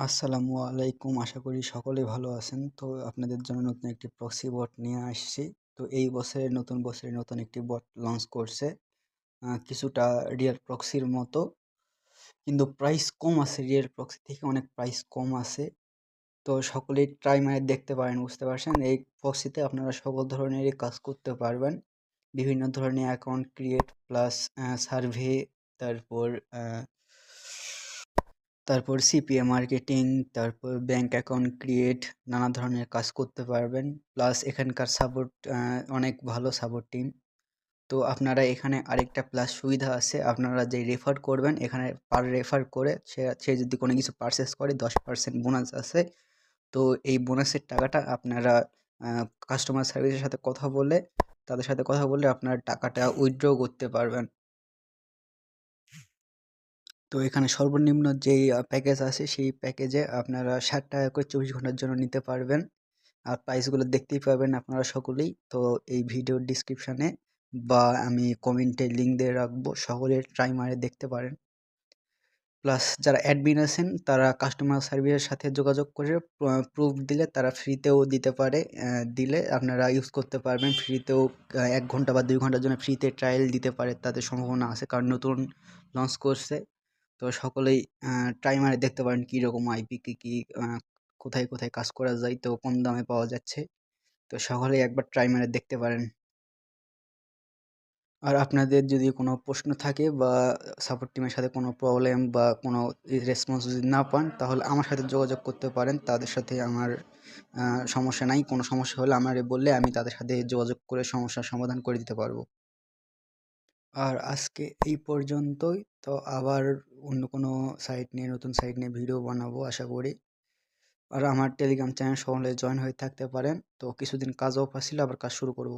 আসসালামু আলাইকুম। আশা করি সকলেই ভালো আছেন। তো আপনাদের জন্য নতুন একটি প্রক্সি বট নিয়ে আসছি। তো এই বছরে নতুন একটি বট লঞ্চ করছে। কিছুটা রিয়াল প্রক্সির মতো, কিন্তু প্রাইস কম আছে। রিয়াল প্রক্সি থেকে অনেক প্রাইস কম আছে। তো সকলেই ট্রাই মারে দেখতে পারেন, বুঝতে পারছেন? এই প্রক্সিতে আপনারা সকল ধরনেরই কাজ করতে পারবেন। বিভিন্ন ধরনের অ্যাকাউন্ট ক্রিয়েট প্লাস সার্ভে, তারপর তারপর সিপিএ মার্কেটিং, তারপর ব্যাংক অ্যাকাউন্ট ক্রিয়েট, নানা ধরনের কাজ করতে পারবেন। প্লাস এখানকার সাপোর্ট, অনেক ভালো সাপোর্ট টিম। তো আপনারা এখানে আরেকটা প্লাস সুবিধা আছে, আপনারা যে রেফার করবেন এখানে পার রেফার করে সে সে যদি কোনো কিছু পারচেস করে 10% বোনাস আছে। তো এই বোনাসের টাকাটা আপনারা কাস্টমার সার্ভিসের সাথে কথা বলে, তাদের সাথে কথা বলে আপনারা টাকাটা উইথড্র করতে পারবেন। তো এখানে সর্বনিম্ন যেই প্যাকেজ আছে সেই প্যাকেজে আপনারা ৳৬০ করে ২৪ ঘন্টার জন্য নিতে পারবেন। আর প্রাইসগুলো দেখতেই পাবেন আপনারা সকলেই। তো এই ভিডিওর ডিসক্রিপশনে বা আমি কমেন্টে লিঙ্ক দিয়ে রাখবো। সকলে ট্রাই মারে দেখতে পারেন। প্লাস যারা অ্যাডমিন আছেন তারা কাস্টমার সার্ভিসের সাথে যোগাযোগ করে প্রুফ দিলে তারা ফ্রিতেও দিতে পারে। দিলে আপনারা ইউজ করতে পারবেন ফ্রিতেও। ১ ঘন্টা বা ২ ঘন্টার জন্য ফ্রিতে ট্রায়াল দিতে পারে, তাদের সম্ভাবনা আছে। কারণ নতুন লঞ্চ করছে। তো সকলেই ট্রাই মারে দেখতে পারেন কীরকম আইপি, কী কোথায়, কোথায় কাজ করা যায়। তো কম দামে পাওয়া যাচ্ছে। তো সকলেই একবার ট্রাই মারে দেখতে পারেন। আর আপনাদের যদি কোনো প্রশ্ন থাকে বা সাপোর্ট টিমের সাথে কোনো প্রবলেম বা কোনো রেসপন্স যদি না পান, তাহলে আমার সাথে যোগাযোগ করতে পারেন। তাদের সাথে আমার সমস্যা নাই। কোনো সমস্যা হলে আমারে বললে আমি তাদের সাথে যোগাযোগ করে সমস্যার সমাধান করে দিতে পারবো। আর আজকে এই পর্যন্তই। তো আবার অন্য কোনো সাইট নিয়ে, নতুন সাইট নিয়ে ভিডিও বানাবো আশা করি। আর আমার টেলিগ্রাম চ্যানেল সকলে জয়েন হয়ে থাকতে পারেন। তো কিছুদিন কাজ অফ আছিল, আবার কাজ শুরু করব।